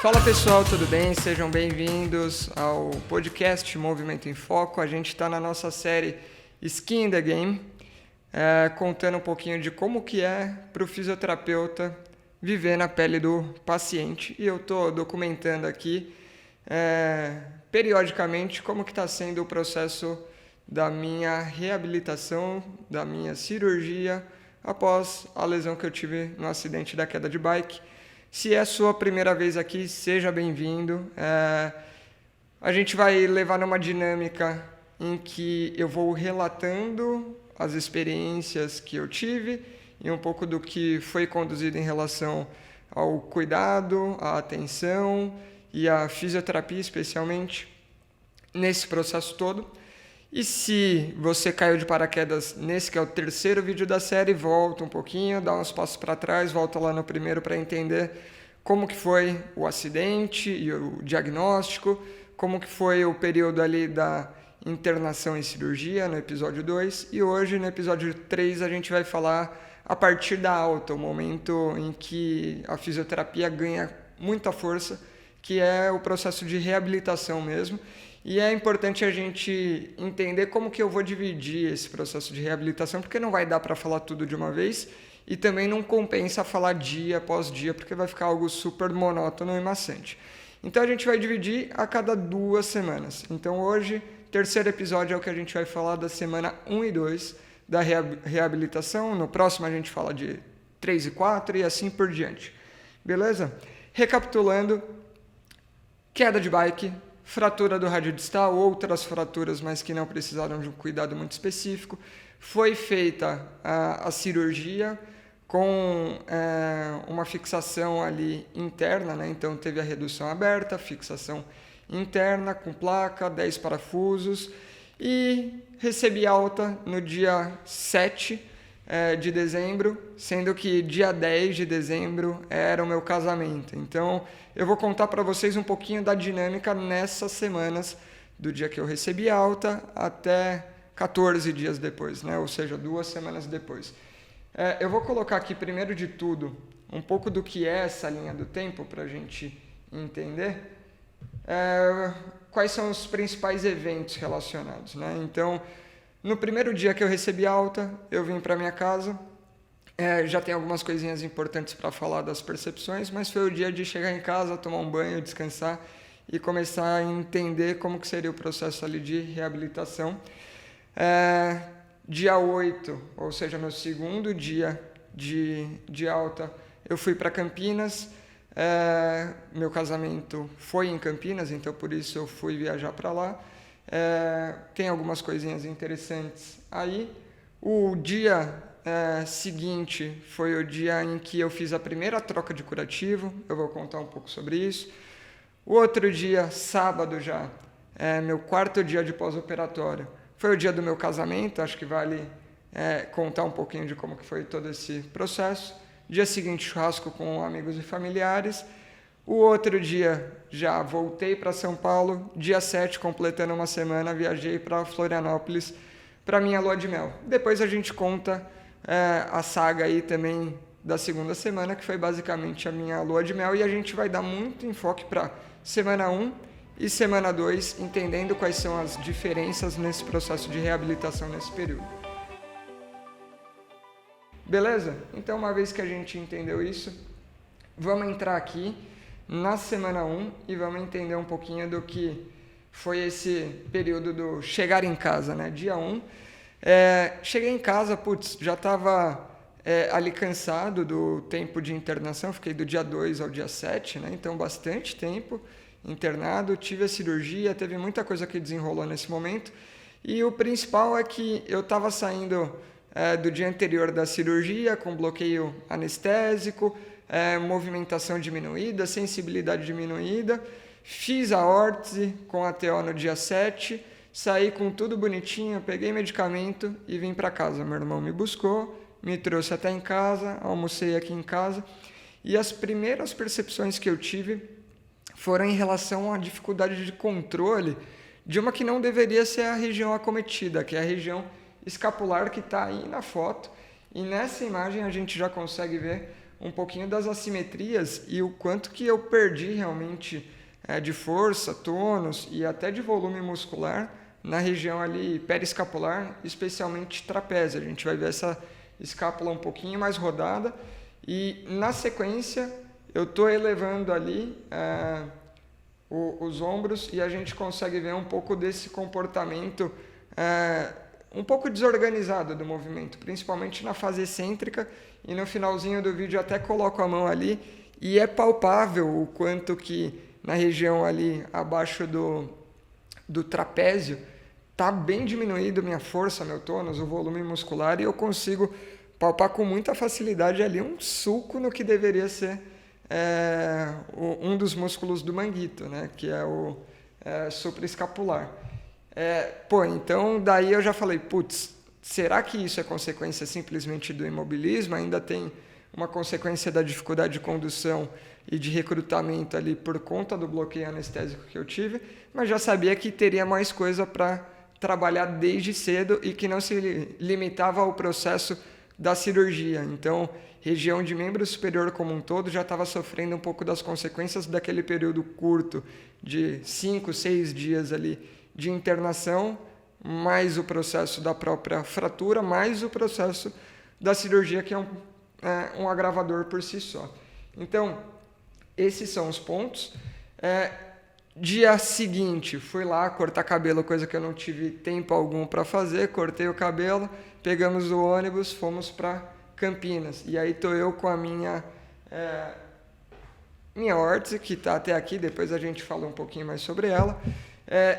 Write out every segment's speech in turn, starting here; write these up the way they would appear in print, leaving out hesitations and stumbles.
Fala pessoal, tudo bem? Sejam bem-vindos ao podcast Movimento em Foco. A gente está na nossa série Skin in the Game, contando um pouquinho de como que é para o fisioterapeuta viver na pele do paciente. E eu estou documentando aqui periodicamente como que está sendo o processo da minha reabilitação, da minha cirurgia após a lesão que eu tive no acidente da queda de bike. Se é a sua primeira vez aqui, seja bem-vindo. A gente vai levar numa dinâmica em que eu vou relatando as experiências que eu tive e um pouco do que foi conduzido em relação ao cuidado, à atenção e à fisioterapia, especialmente, nesse processo todo. E se você caiu de paraquedas nesse que é o terceiro vídeo da série, volta um pouquinho, dá uns passos para trás, volta lá no primeiro para entender como que foi o acidente e o diagnóstico, como que foi o período ali da internação e cirurgia no episódio 2. E hoje, no episódio 3, a gente vai falar a partir da alta, o momento em que a fisioterapia ganha muita força, que é o processo de reabilitação mesmo. E é importante a gente entender como que eu vou dividir esse processo de reabilitação, porque não vai dar para falar tudo de uma vez e também não compensa falar dia após dia, porque vai ficar algo super monótono e maçante. Então a gente vai dividir a cada 2 semanas. Então hoje, terceiro episódio é o que a gente vai falar da semana 1 e 2 da reabilitação. No próximo a gente fala de 3 e 4 e assim por diante. Beleza? Recapitulando, queda de bike, fratura do rádio distal, outras fraturas, mas que não precisaram de um cuidado muito específico. Foi feita a cirurgia com uma fixação ali interna, né? Então teve a redução aberta, fixação interna com placa, 10 parafusos e recebi alta no dia 7 de dezembro, sendo que dia 10 de dezembro era o meu casamento. Então, eu vou contar para vocês um pouquinho da dinâmica nessas semanas, do dia que eu recebi alta até 14 dias depois, né? Ou seja, 2 semanas depois. Eu vou colocar aqui, primeiro de tudo, um pouco do que é essa linha do tempo, para a gente entender quais são os principais eventos relacionados, né? Então, no primeiro dia que eu recebi alta, eu vim para minha casa. Já tem algumas coisinhas importantes para falar das percepções, mas foi o dia de chegar em casa, tomar um banho, descansar e começar a entender como que seria o processo ali de reabilitação. Dia 8, ou seja, meu segundo dia de alta, eu fui para Campinas. Meu casamento foi em Campinas, então por isso eu fui viajar para lá. Tem algumas coisinhas interessantes aí. O dia seguinte foi o dia em que eu fiz a primeira troca de curativo, eu vou contar um pouco sobre isso. O outro dia, sábado já, meu 4º dia de pós-operatório, foi o dia do meu casamento, acho que vale contar um pouquinho de como que foi todo esse processo. Dia seguinte, churrasco com amigos e familiares. O outro dia, já voltei para São Paulo. Dia 7, completando uma semana, viajei para Florianópolis para minha lua de mel. Depois a gente conta a saga aí também da segunda semana, que foi basicamente a minha lua de mel. E a gente vai dar muito enfoque para semana 1 e semana 2, entendendo quais são as diferenças nesse processo de reabilitação nesse período. Beleza? Então, uma vez que a gente entendeu isso, vamos entrar aqui na semana 1 e vamos entender um pouquinho do que foi esse período do chegar em casa, né? Dia 1, cheguei em casa, já estava ali cansado do tempo de internação, fiquei do dia 2 ao dia 7, né? Então bastante tempo internado, tive a cirurgia, teve muita coisa que desenrolou nesse momento e o principal é que eu estava saindo do dia anterior da cirurgia com bloqueio anestésico, movimentação diminuída, sensibilidade diminuída. Fiz a órtese com a TO no dia 7, saí com tudo bonitinho, peguei medicamento e vim para casa. Meu irmão me buscou, me trouxe até em casa, almocei aqui em casa. E as primeiras percepções que eu tive foram em relação à dificuldade de controle de uma que não deveria ser a região acometida, que é a região escapular que está aí na foto. E nessa imagem a gente já consegue ver um pouquinho das assimetrias e o quanto que eu perdi realmente de força, tônus e até de volume muscular na região ali periescapular, especialmente trapézio. A gente vai ver essa escápula um pouquinho mais rodada e na sequência eu estou elevando ali os ombros e a gente consegue ver um pouco desse comportamento um pouco desorganizado do movimento, principalmente na fase excêntrica, e no finalzinho do vídeo até coloco a mão ali e é palpável o quanto que na região ali abaixo do trapézio está bem diminuído minha força, meu tônus, o volume muscular, e eu consigo palpar com muita facilidade ali um sulco no que deveria ser um dos músculos do manguito, né, que é o supraescapular. Então daí eu já falei, putz, será que isso é consequência simplesmente do imobilismo? Ainda tem uma consequência da dificuldade de condução e de recrutamento ali por conta do bloqueio anestésico que eu tive, mas já sabia que teria mais coisa para trabalhar desde cedo e que não se limitava ao processo da cirurgia. Então, região de membro superior como um todo já estava sofrendo um pouco das consequências daquele período curto de 5, 6 dias ali de internação, mais o processo da própria fratura, mais o processo da cirurgia, que é um agravador por si só. Então, esses são os pontos. Dia seguinte, fui lá cortar cabelo, coisa que eu não tive tempo algum para fazer, cortei o cabelo, pegamos o ônibus, fomos para Campinas. E aí estou eu com a minha órtese, que está até aqui, depois a gente fala um pouquinho mais sobre ela.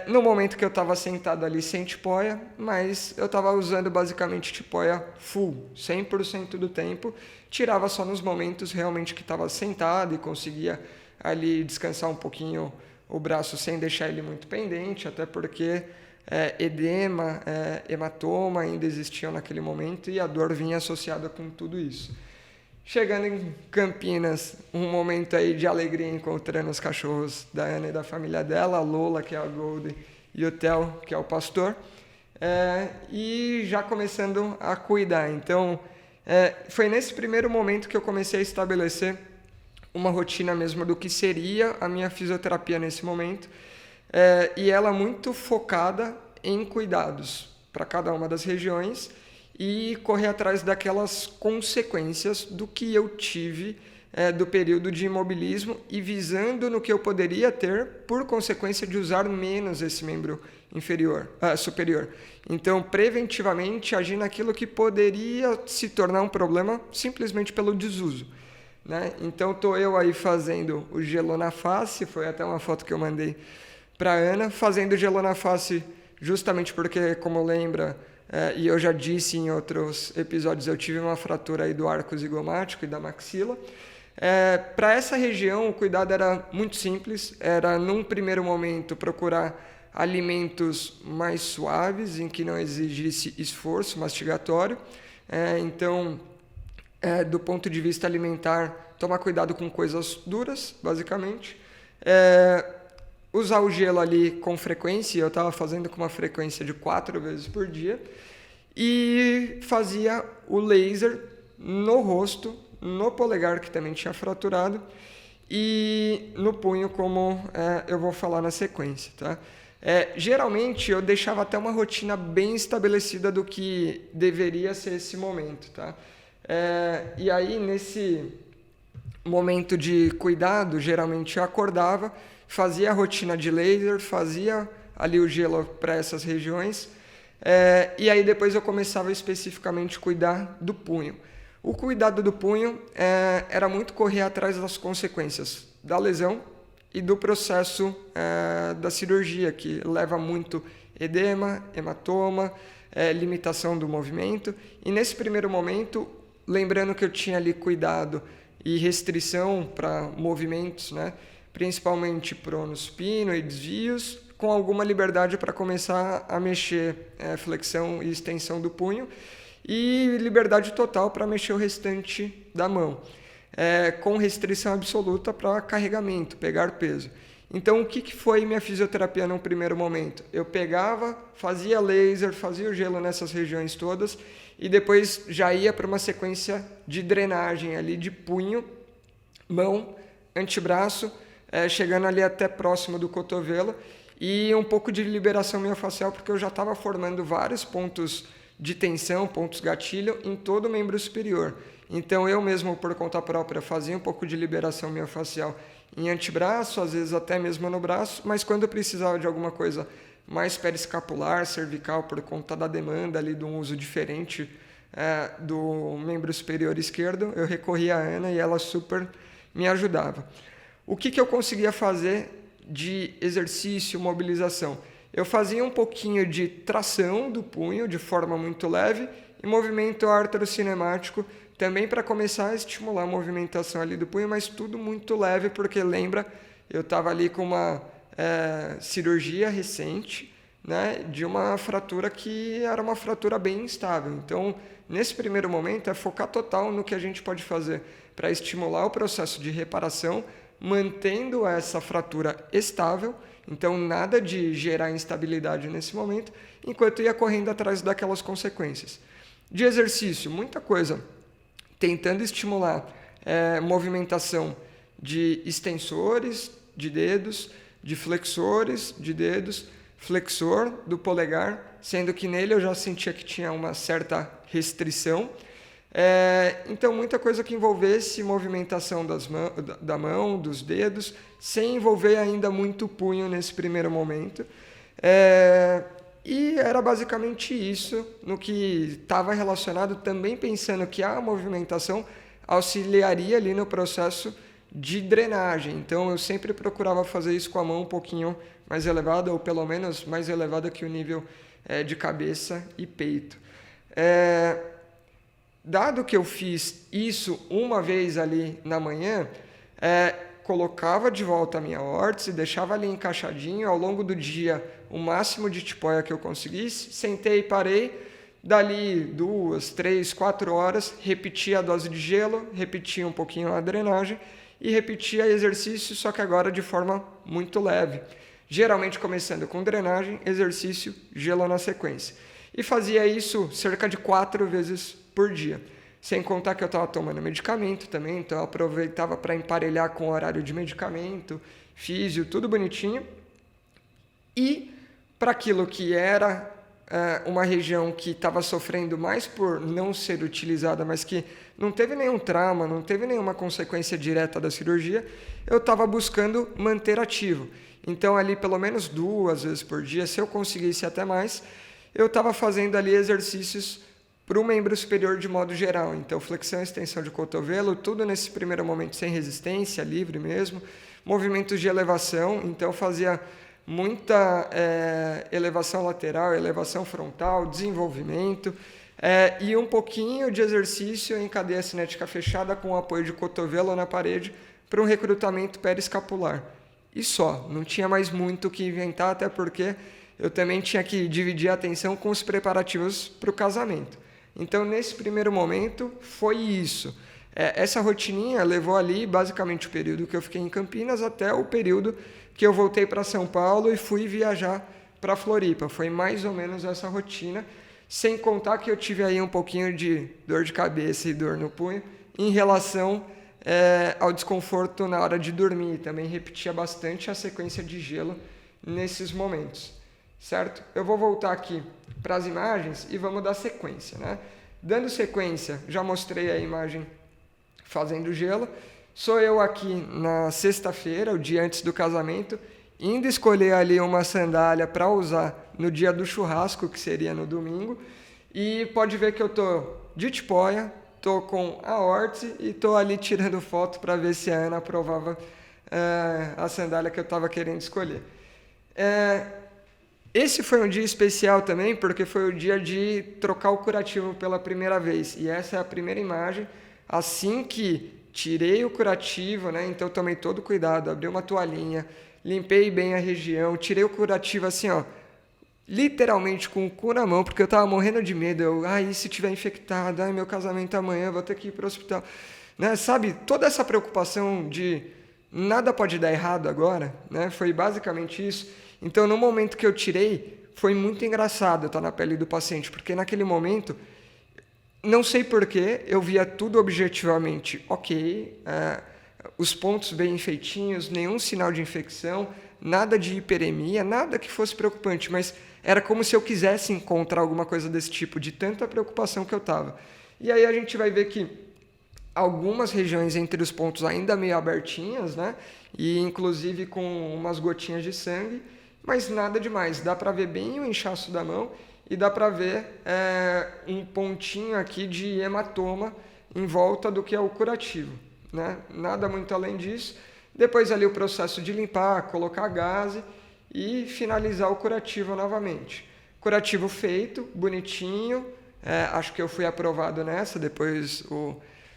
No momento que eu estava sentado ali sem tipoia, mas eu estava usando basicamente tipoia full, 100% do tempo, tirava só nos momentos realmente que estava sentado e conseguia ali descansar um pouquinho o braço sem deixar ele muito pendente, até porque edema, hematoma ainda existiam naquele momento e a dor vinha associada com tudo isso. Chegando em Campinas, um momento aí de alegria encontrando os cachorros da Ana e da família dela, a Lola, que é a Golden, e o Theo, que é o pastor, e já começando a cuidar. Então, foi nesse primeiro momento que eu comecei a estabelecer uma rotina mesmo do que seria a minha fisioterapia nesse momento, e ela muito focada em cuidados para cada uma das regiões, e correr atrás daquelas consequências do que eu tive do período de imobilismo e visando no que eu poderia ter por consequência de usar menos esse membro superior. Então, preventivamente, agir naquilo que poderia se tornar um problema simplesmente pelo desuso, né? Então, estou eu aí fazendo o gelo na face, foi até uma foto que eu mandei para a Ana, fazendo gelo na face justamente porque, como lembra, e eu já disse em outros episódios, eu tive uma fratura aí do arco zigomático e da maxila. Para essa região, o cuidado era muito simples, era num primeiro momento procurar alimentos mais suaves, em que não exigisse esforço mastigatório. Então, do ponto de vista alimentar, tomar cuidado com coisas duras, basicamente. Usar o gelo ali com frequência, eu estava fazendo com uma frequência de 4 vezes por dia, e fazia o laser no rosto, no polegar, que também tinha fraturado, e no punho, como eu vou falar na sequência, tá? Geralmente eu deixava até uma rotina bem estabelecida do que deveria ser esse momento, tá? E aí, nesse momento de cuidado, geralmente eu acordava, fazia a rotina de laser, fazia ali o gelo para essas regiões, e aí depois eu começava especificamente a cuidar do punho. O cuidado do punho era muito correr atrás das consequências da lesão e do processo da cirurgia, que leva muito edema, hematoma, limitação do movimento. E nesse primeiro momento, lembrando que eu tinha ali cuidado e restrição para movimentos, né? Principalmente prono-supino e desvios, com alguma liberdade para começar a mexer flexão e extensão do punho, e liberdade total para mexer o restante da mão, com restrição absoluta para carregamento, pegar peso. Então, o que foi minha fisioterapia num primeiro momento? Eu pegava, fazia laser, fazia o gelo nessas regiões todas e depois já ia para uma sequência de drenagem ali de punho, mão, antebraço, chegando ali até próximo do cotovelo e um pouco de liberação miofascial, porque eu já estava formando vários pontos de tensão, pontos gatilho em todo o membro superior. Então, eu mesmo, por conta própria, fazia um pouco de liberação miofascial em antebraço, às vezes até mesmo no braço, mas quando eu precisava de alguma coisa mais periescapular, cervical, por conta da demanda ali de um uso diferente do membro superior esquerdo, eu recorria à Ana e ela super me ajudava. O que eu conseguia fazer de exercício, mobilização? Eu fazia um pouquinho de tração do punho de forma muito leve e movimento artrocinemático também para começar a estimular a movimentação ali do punho, mas tudo muito leve, porque lembra, eu estava ali com uma cirurgia recente, né, de uma fratura que era uma fratura bem instável. Então, nesse primeiro momento, é focar total no que a gente pode fazer para estimular o processo de reparação, mantendo essa fratura estável, então nada de gerar instabilidade nesse momento, enquanto ia correndo atrás daquelas consequências. De exercício, muita coisa, tentando estimular movimentação de extensores de dedos, de flexores de dedos, flexor do polegar, sendo que nele eu já sentia que tinha uma certa restrição. Então, muita coisa que envolvesse movimentação da mão, dos dedos, sem envolver ainda muito o punho nesse primeiro momento. E era basicamente isso no que estava relacionado, também pensando que a movimentação auxiliaria ali no processo de drenagem. Então, eu sempre procurava fazer isso com a mão um pouquinho mais elevada, ou pelo menos mais elevada que o nível de cabeça e peito. Dado que eu fiz isso uma vez ali na manhã, colocava de volta a minha órtese, deixava ali encaixadinho ao longo do dia o máximo de tipóia que eu conseguisse, sentei e parei, dali 2, 3, 4 horas, repetia a dose de gelo, repetia um pouquinho a drenagem e repetia exercício, só que agora de forma muito leve. Geralmente começando com drenagem, exercício, gelo na sequência. E fazia isso cerca de 4 vezes por dia. Sem contar que eu estava tomando medicamento também, então eu aproveitava para emparelhar com o horário de medicamento, físio, tudo bonitinho. E para aquilo que era uma região que estava sofrendo mais por não ser utilizada, mas que não teve nenhum trauma, não teve nenhuma consequência direta da cirurgia, eu estava buscando manter ativo. Então, ali pelo menos 2 vezes por dia, se eu conseguisse até mais, eu estava fazendo ali exercícios para o membro superior de modo geral. Então, flexão e extensão de cotovelo, tudo nesse primeiro momento sem resistência, livre mesmo. Movimentos de elevação, então fazia muita elevação lateral, elevação frontal, desenvolvimento, e um pouquinho de exercício em cadeia cinética fechada com apoio de cotovelo na parede para um recrutamento periescapular. E só, não tinha mais muito o que inventar, até porque eu também tinha que dividir a atenção com os preparativos para o casamento. Então, nesse primeiro momento, foi isso. Essa rotininha levou ali basicamente o período que eu fiquei em Campinas até o período que eu voltei para São Paulo e fui viajar para Floripa. Foi mais ou menos essa rotina, sem contar que eu tive aí um pouquinho de dor de cabeça e dor no punho em relação ao desconforto na hora de dormir. Também repetia bastante a sequência de gelo nesses momentos, certo? Eu vou voltar aqui para as imagens e vamos dar sequência, né? Dando sequência, já mostrei a imagem fazendo gelo. Sou eu aqui na sexta-feira, o dia antes do casamento, indo escolher ali uma sandália para usar no dia do churrasco, que seria no domingo. E pode ver que eu estou de tipóia, estou com a órtese e estou ali tirando foto para ver se a Ana aprovava a sandália que eu estava querendo escolher. Esse foi um dia especial também, porque foi o dia de trocar o curativo pela primeira vez. E essa é a primeira imagem. Assim que tirei o curativo, né? Então tomei todo o cuidado, abri uma toalhinha, limpei bem a região, tirei o curativo assim, ó, literalmente com o cu na mão, porque eu tava morrendo de medo. E se tiver infectado? Meu casamento amanhã, vou ter que ir para o hospital. Né? Sabe, toda essa preocupação de nada pode dar errado agora, né? Foi basicamente isso. Então, no momento que eu tirei, foi muito engraçado estar na pele do paciente, porque naquele momento, não sei porquê, eu via tudo objetivamente ok, os pontos bem feitinhos, nenhum sinal de infecção, nada de hiperemia, nada que fosse preocupante, mas era como se eu quisesse encontrar alguma coisa desse tipo, de tanta preocupação que eu estava. E aí a gente vai ver que algumas regiões entre os pontos ainda meio abertinhas, né? E inclusive com umas gotinhas de sangue, mas nada demais. Dá para ver bem o inchaço da mão e dá para ver um pontinho aqui de hematoma em volta do que é o curativo, né? Nada muito além disso. Depois ali o processo de limpar, colocar gaze e finalizar o curativo novamente. Curativo feito, bonitinho. Acho que eu fui aprovado nessa, depois o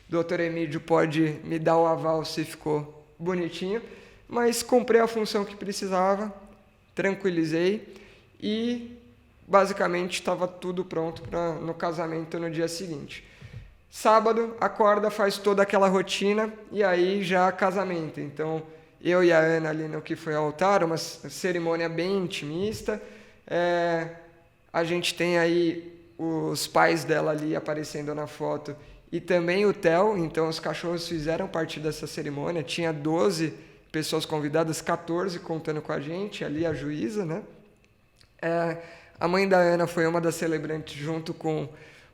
Dr. Emílio pode me dar o aval se ficou bonitinho, mas cumpri a função que precisava, tranquilizei e basicamente estava tudo pronto no casamento no dia seguinte. Sábado, acorda, faz toda aquela rotina e aí já casamento. Então, eu e a Ana ali no que foi ao altar, uma cerimônia bem intimista. A gente tem aí os pais dela ali aparecendo na foto e também o Theo, então os cachorros fizeram parte dessa cerimônia. Tinha 12 pessoas convidadas, 14 contando com a gente, ali a juíza, né? A mãe da Ana foi uma das celebrantes junto com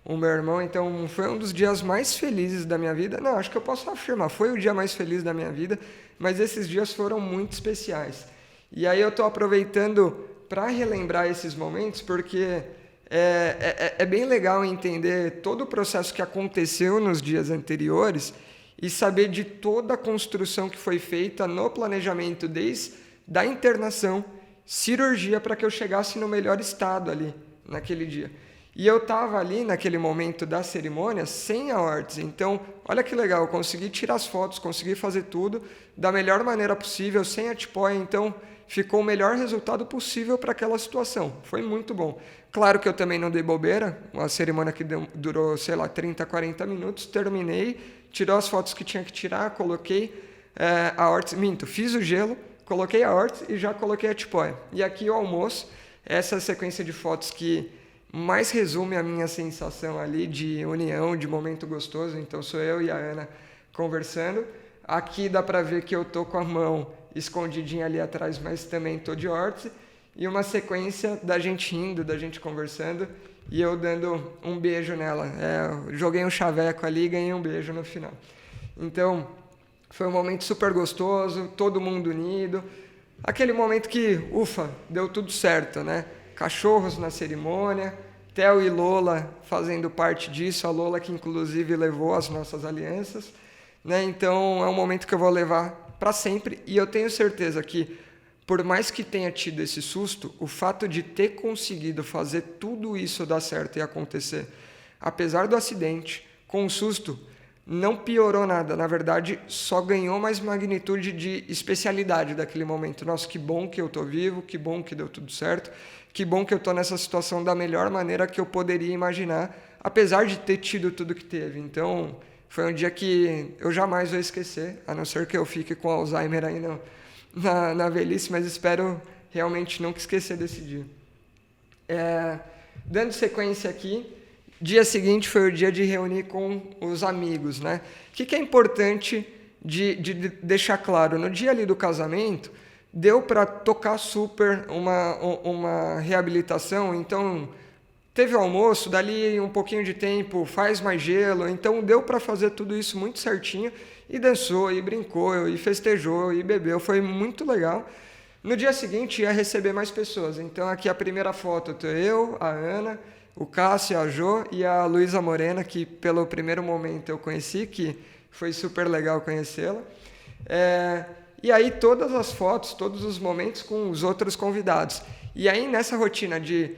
o meu irmão, então foi um dos dias mais felizes da minha vida. Não, acho que eu posso afirmar, foi o dia mais feliz da minha vida, mas esses dias foram muito especiais. E aí eu estou aproveitando para relembrar esses momentos, porque é bem legal entender todo o processo que aconteceu nos dias anteriores e saber de toda a construção que foi feita no planejamento, desde da internação, cirurgia, para que eu chegasse no melhor estado ali, naquele dia. E eu estava ali, naquele momento da cerimônia, sem a órtese. Então, olha que legal, eu consegui tirar as fotos, consegui fazer tudo da melhor maneira possível, sem a tipóia. Então, ficou o melhor resultado possível para aquela situação. Foi muito bom. Claro que eu também não dei bobeira, uma cerimônia que durou, 30, 40 minutos, terminei, tirou as fotos que tinha que tirar, coloquei a órtese, fiz o gelo, coloquei a órtese e já coloquei a tipóia. E aqui o almoço, essa sequência de fotos que mais resume a minha sensação ali de união, de momento gostoso. Então sou eu e a Ana conversando. Aqui dá para ver que eu tô com a mão escondidinha ali atrás, mas também tô de órtese. E uma sequência da gente rindo, da gente conversando e eu dando um beijo nela. Joguei um chaveco ali e ganhei um beijo no final. Então foi um momento super gostoso, todo mundo unido. Aquele momento que, ufa, deu tudo certo, né? Cachorros na cerimônia, Theo e Lola fazendo parte disso, a Lola que inclusive levou as nossas alianças, né? Então é um momento que eu vou levar para sempre e eu tenho certeza que, por mais que tenha tido esse susto, o fato de ter conseguido fazer tudo isso dar certo e acontecer, apesar do acidente, com o susto, não piorou nada. Na verdade, só ganhou mais magnitude de especialidade daquele momento. Nossa, que bom que eu estou vivo, que bom que deu tudo certo, que bom que eu estou nessa situação da melhor maneira que eu poderia imaginar, apesar de ter tido tudo que teve. Então, foi um dia que eu jamais vou esquecer, a não ser que eu fique com Alzheimer aí na velhice, mas espero realmente nunca esquecer desse dia. Dando sequência aqui, dia seguinte foi o dia de reunir com os amigos, né? O que é importante de deixar claro? No dia ali do casamento, deu para tocar super uma reabilitação, então teve almoço, dali um pouquinho de tempo faz mais gelo, então deu para fazer tudo isso muito certinho, e dançou, e brincou, e festejou, e bebeu, foi muito legal. No dia seguinte ia receber mais pessoas, então aqui a primeira foto, eu, a Ana, o Cássio, a Jo e a Luísa Morena, que pelo primeiro momento eu conheci, que foi super legal conhecê-la. E aí todas as fotos, todos os momentos com os outros convidados. E aí nessa rotina de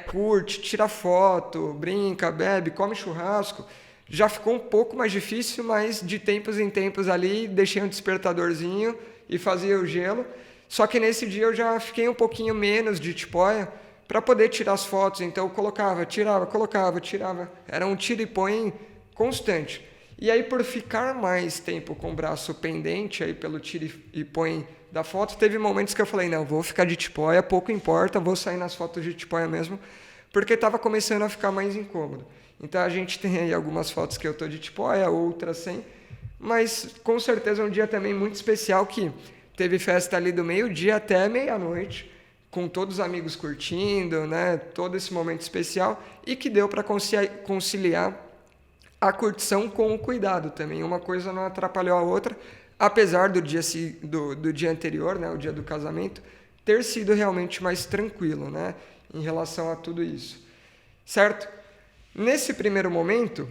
curte, tira foto, brinca, bebe, come churrasco, já ficou um pouco mais difícil, mas de tempos em tempos ali deixei um despertadorzinho e fazia o gelo. Só que nesse dia eu já fiquei um pouquinho menos de tipóia para poder tirar as fotos, então eu colocava, tirava, colocava, tirava. Era um tira e põe constante. E aí, por ficar mais tempo com o braço pendente aí pelo tira e põe da foto, teve momentos que eu falei, não, vou ficar de tipóia, pouco importa, vou sair nas fotos de tipóia mesmo, porque estava começando a ficar mais incômodo. Então a gente tem aí algumas fotos que eu estou de tipóia, outras sem, mas com certeza é um dia também muito especial que teve festa ali do meio-dia até meia-noite, com todos os amigos curtindo, né, todo esse momento especial, e que deu para conciliar a curtição com o cuidado também. Uma coisa não atrapalhou a outra, apesar do dia anterior, né, o dia do casamento, ter sido realmente mais tranquilo, né, em relação a tudo isso. Certo? Nesse primeiro momento,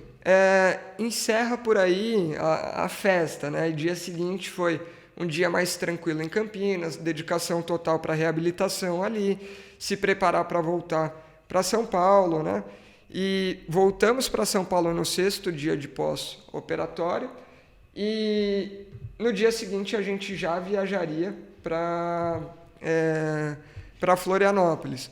encerra por aí a festa, né? E dia seguinte foi um dia mais tranquilo em Campinas, dedicação total para a reabilitação ali, se preparar para voltar para São Paulo, né? E voltamos para São Paulo no 6º dia de pós-operatório e no dia seguinte a gente já viajaria para Florianópolis.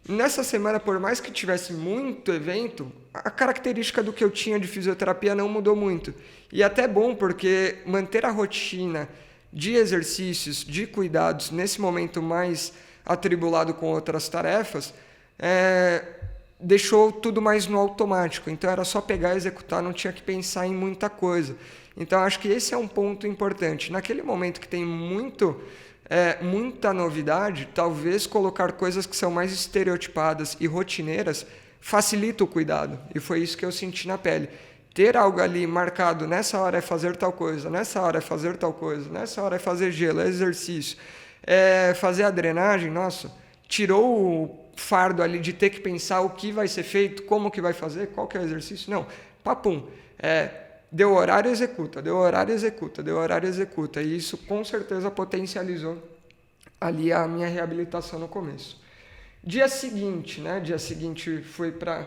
Nessa semana, por mais que tivesse muito evento, a característica do que eu tinha de fisioterapia não mudou muito. E até bom, porque manter a rotina de exercícios, de cuidados, nesse momento mais atribulado com outras tarefas, deixou tudo mais no automático. Então era só pegar e executar, não tinha que pensar em muita coisa. Então acho que esse é um ponto importante. Naquele momento que tem muita novidade, talvez colocar coisas que são mais estereotipadas e rotineiras facilita o cuidado. E foi isso que eu senti na pele. Ter algo ali marcado, nessa hora é fazer tal coisa, nessa hora é fazer tal coisa, nessa hora é fazer gelo, é exercício, fazer a drenagem, nossa, tirou o fardo ali de ter que pensar o que vai ser feito, como que vai fazer, qual que é o exercício. Não, papum, deu horário, executa, deu horário, executa, deu horário, executa. E isso com certeza potencializou ali a minha reabilitação no começo. Dia seguinte fui para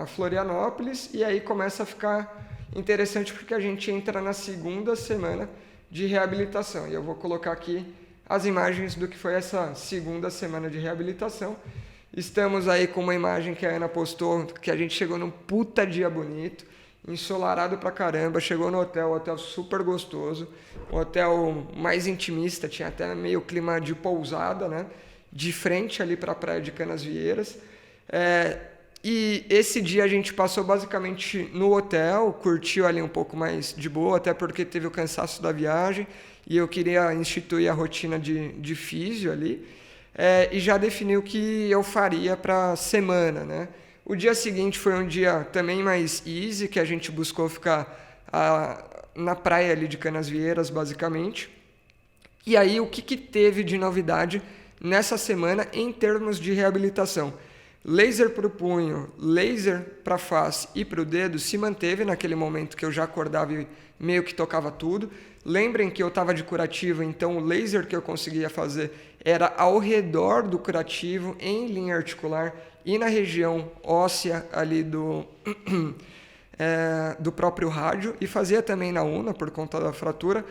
Florianópolis e aí começa a ficar interessante porque a gente entra na segunda semana de reabilitação. E eu vou colocar aqui as imagens do que foi essa segunda semana de reabilitação. Estamos aí com uma imagem que a Ana postou, que a gente chegou num puta dia bonito, ensolarado pra caramba, chegou no hotel super gostoso, um hotel mais intimista, tinha até meio clima de pousada, né? De frente ali pra praia de Canasvieiras. E esse dia a gente passou basicamente no hotel, curtiu ali um pouco mais de boa, até porque teve o cansaço da viagem, e eu queria instituir a rotina de físio ali. E já defini o que eu faria para a semana, né? O dia seguinte foi um dia também mais easy, que a gente buscou ficar na praia ali de Canasvieiras, basicamente. E aí, o que teve de novidade nessa semana em termos de reabilitação? Laser para o punho, laser para a face e para o dedo se manteve naquele momento que eu já acordava e meio que tocava tudo. Lembrem que eu estava de curativo, então o laser que eu conseguia fazer era ao redor do curativo, em linha articular e na região óssea ali do próprio rádio, e fazia também na una por conta da fratura.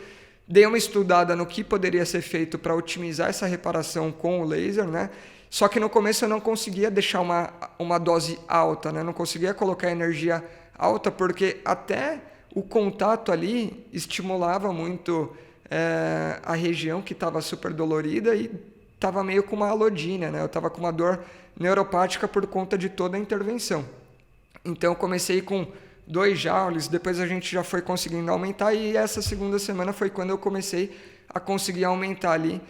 Dei uma estudada no que poderia ser feito para otimizar essa reparação com o laser, né? Só que no começo eu não conseguia deixar uma dose alta, né? Não conseguia colocar energia alta, porque até o contato ali estimulava muito a região que estava super dolorida e estava meio com uma alodínia, né? Eu estava com uma dor neuropática por conta de toda a intervenção. Então eu comecei com 2 joules, depois a gente já foi conseguindo aumentar, e essa segunda semana foi quando eu comecei a conseguir aumentar ali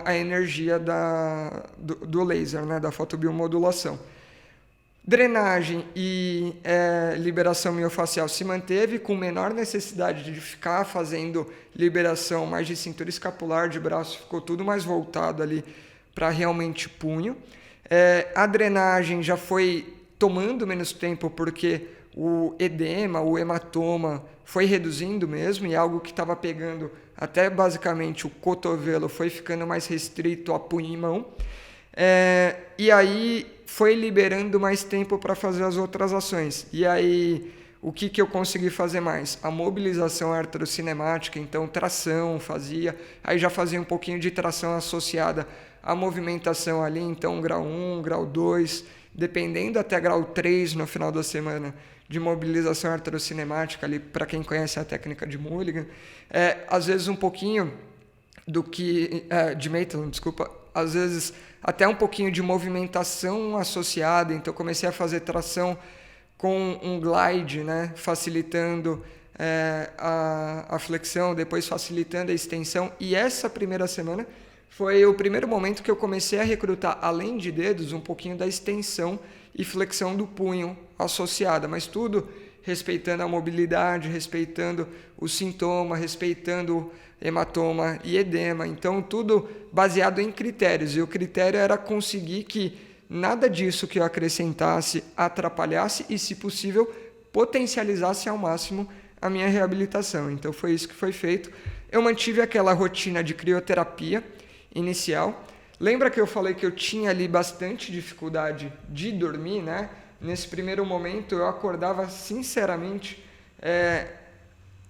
a energia do laser, né? Da fotobiomodulação. Drenagem e liberação miofacial se manteve, com menor necessidade de ficar fazendo liberação mais de cintura escapular, de braço, ficou tudo mais voltado ali para realmente punho. A drenagem já foi tomando menos tempo, porque o edema, o hematoma foi reduzindo mesmo, e algo que estava pegando até basicamente o cotovelo foi ficando mais restrito a punho e mão. E aí foi liberando mais tempo para fazer as outras ações. E aí, o que eu consegui fazer mais? A mobilização artrocinemática, então tração fazia, aí já fazia um pouquinho de tração associada à movimentação ali, então grau 1, grau 2, dependendo até grau 3 no final da semana, de mobilização artrocinemática, ali para quem conhece a técnica de Mulligan. Às vezes um pouquinho do que... de Maitland, desculpa. Às vezes até um pouquinho de movimentação associada. Então, comecei a fazer tração com um glide, né, facilitando a flexão, depois facilitando a extensão. E essa primeira semana foi o primeiro momento que eu comecei a recrutar, além de dedos, um pouquinho da extensão e flexão do punho associada, mas tudo respeitando a mobilidade, respeitando o sintoma, respeitando hematoma e edema. Então, tudo baseado em critérios. E o critério era conseguir que nada disso que eu acrescentasse atrapalhasse e, se possível, potencializasse ao máximo a minha reabilitação. Então, foi isso que foi feito. Eu mantive aquela rotina de crioterapia inicial. Lembra que eu falei que eu tinha ali bastante dificuldade de dormir, né? Nesse primeiro momento, eu acordava, sinceramente,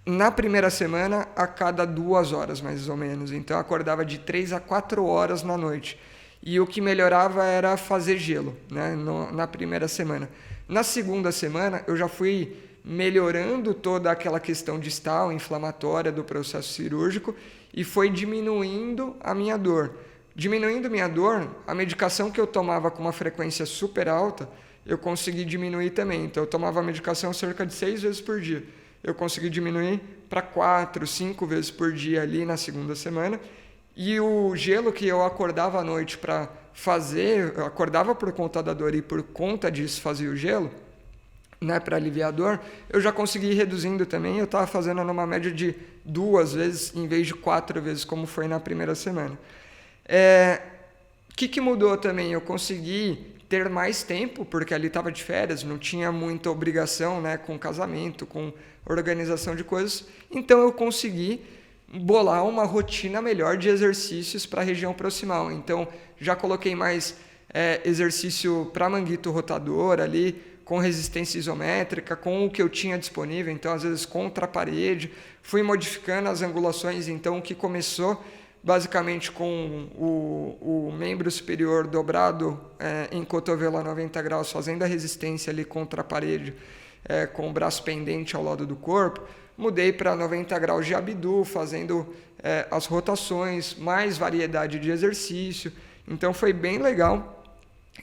na primeira semana, a cada 2 horas, mais ou menos. Então, eu acordava de 3 a 4 horas na noite. E o que melhorava era fazer gelo, né? Na primeira semana. Na segunda semana, eu já fui melhorando toda aquela questão distal, inflamatória do processo cirúrgico e foi diminuindo a minha dor. Diminuindo minha dor, a medicação que eu tomava com uma frequência super alta, eu consegui diminuir também. Então, eu tomava a medicação cerca de 6 vezes por dia. Eu consegui diminuir para 4, 5 vezes por dia ali na segunda semana. E o gelo que eu acordava à noite para fazer, eu acordava por conta da dor e por conta disso fazia o gelo, né, para aliviar a dor, eu já consegui ir reduzindo também. Eu estava fazendo numa média de 2 vezes em vez de 4 vezes, como foi na primeira semana. O que mudou também? Eu consegui ter mais tempo, porque ali estava de férias, não tinha muita obrigação, né, com casamento, com organização de coisas. Então eu consegui bolar uma rotina melhor de exercícios para a região proximal. Então já coloquei mais exercício para manguito rotador ali, com resistência isométrica, com o que eu tinha disponível, então às vezes contra a parede, fui modificando as angulações. Então o que começou basicamente com o membro superior dobrado em cotovelo a 90 graus, fazendo a resistência ali contra a parede, com o braço pendente ao lado do corpo, mudei para 90 graus de abdu, fazendo as rotações, mais variedade de exercício. Então foi bem legal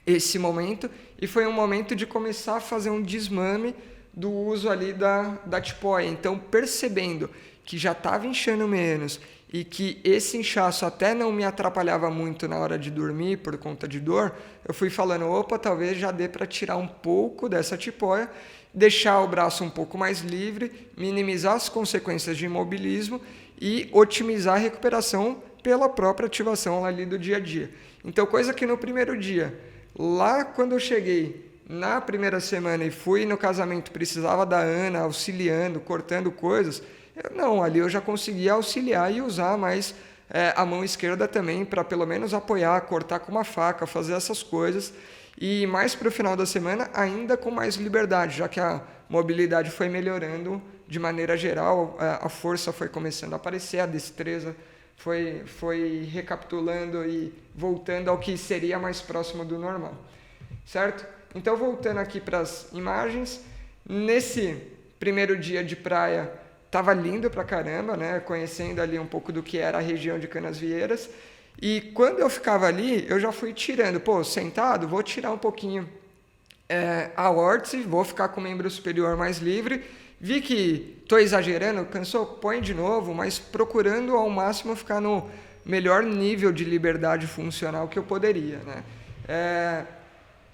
esse momento, e foi um momento de começar a fazer um desmame do uso ali da tipoia. Então, percebendo que já estava inchando menos e que esse inchaço até não me atrapalhava muito na hora de dormir por conta de dor, eu fui falando, opa, talvez já dê para tirar um pouco dessa tipoia, deixar o braço um pouco mais livre, minimizar as consequências de imobilismo e otimizar a recuperação pela própria ativação ali do dia a dia. Então, coisa que no primeiro dia, lá quando eu cheguei na primeira semana e fui no casamento, precisava da Ana auxiliando, cortando coisas, ali eu já conseguia auxiliar e usar mais a mão esquerda também para pelo menos apoiar, cortar com uma faca, fazer essas coisas. E mais para o final da semana, ainda com mais liberdade, já que a mobilidade foi melhorando de maneira geral, a força foi começando a aparecer, a destreza foi recapitulando e voltando ao que seria mais próximo do normal, certo? Então, voltando aqui para as imagens, nesse primeiro dia de praia, estava lindo pra caramba, né? Conhecendo ali um pouco do que era a região de Canasvieiras, e quando eu ficava ali, eu já fui tirando, sentado, vou tirar um pouquinho a vórtice, vou ficar com o membro superior mais livre. Vi que estou exagerando, cansou, põe de novo, mas procurando ao máximo ficar no melhor nível de liberdade funcional que eu poderia, né?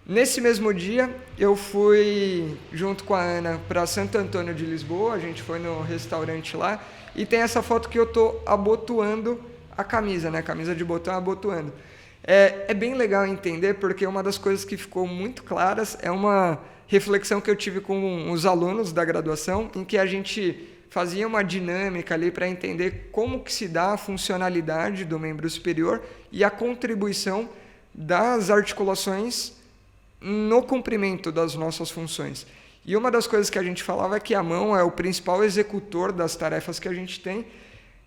Nesse mesmo dia, eu fui junto com a Ana para Santo Antônio de Lisboa, a gente foi no restaurante lá, e tem essa foto que eu estou abotoando a camisa, né? Camisa de botão abotoando. É bem legal entender, porque uma das coisas que ficou muito claras é uma reflexão que eu tive com os alunos da graduação, em que a gente fazia uma dinâmica ali para entender como que se dá a funcionalidade do membro superior e a contribuição das articulações no cumprimento das nossas funções. E uma das coisas que a gente falava é que a mão é o principal executor das tarefas que a gente tem,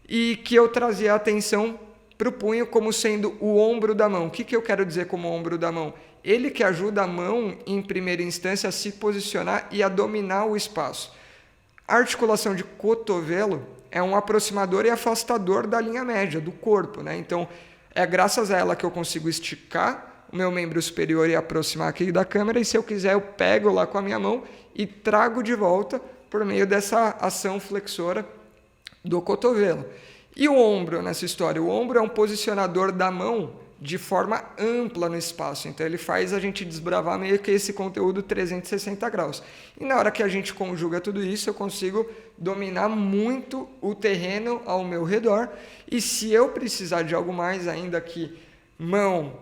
e que eu trazia atenção para o punho como sendo o ombro da mão. O que eu quero dizer como ombro da mão? Ele que ajuda a mão, em primeira instância, a se posicionar e a dominar o espaço. A articulação de cotovelo é um aproximador e afastador da linha média, do corpo, né? Então, é graças a ela que eu consigo esticar o meu membro superior e aproximar aqui da câmera, e se eu quiser eu pego lá com a minha mão e trago de volta por meio dessa ação flexora do cotovelo. E o ombro nessa história? O ombro é um posicionador da mão de forma ampla no espaço, então ele faz a gente desbravar meio que esse conteúdo 360 graus. E na hora que a gente conjuga tudo isso, eu consigo dominar muito o terreno ao meu redor, e se eu precisar de algo mais ainda que mão,